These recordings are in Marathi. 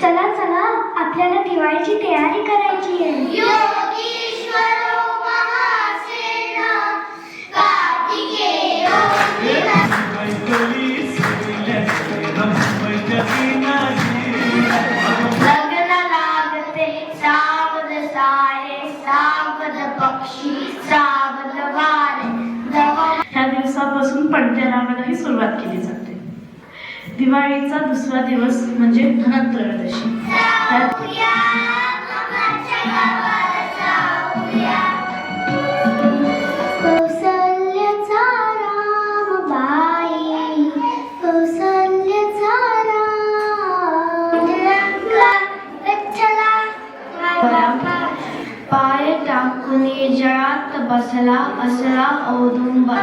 चला चला, आपल्याला दिवाळीची तयारी करायची आहे. लग्न लागते सावध सारे, सावध पक्षी, सावध वारे. ह्या दिवसापासून पणत्या लावायलाही सुरुवात केली जाते. दिवाळीचा दुसरा दिवस म्हणजे धनत्रयोदशी. कौसल्याचा रामबाई, कौसल्याचा पाय टाकून जळात बसला असला औदुंबर.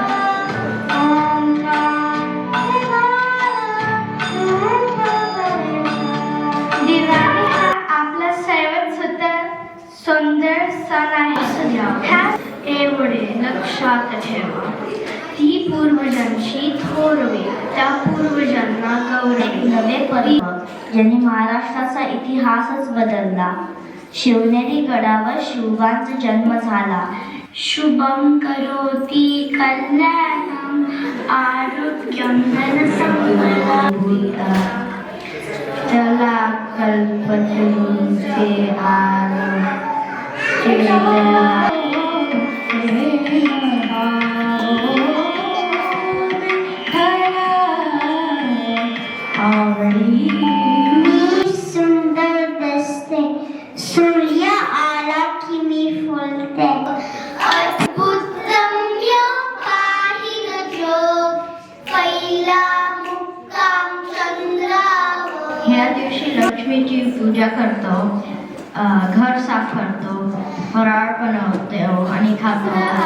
दिवाळी हा आपला सर्वात सुंदर सण आहे. एवढे लक्षात ठेवा, ती पूर्वजांची थोरवी, त्या पूर्वजांना गौरवी. नवे पर्व ज्यांनी महाराष्ट्राचा इतिहासच बदलला. शिवनेरी गडावर शिवबांचा जन्म झाला. शुभम करोति कल्याणम आरोग्यम धनसंपदाम्. त्याला कल्पतरूंचे सुंदर दिसते, सूर्य आला की मी फुलते. अद्भुत रम्य पाहिलं जोग, पहिला मुक्काम चंद्रावर. ह्या दिवशी लक्ष्मीची पूजा करतो, घर साफ करतो, फराळ बनवतो आणि खातो.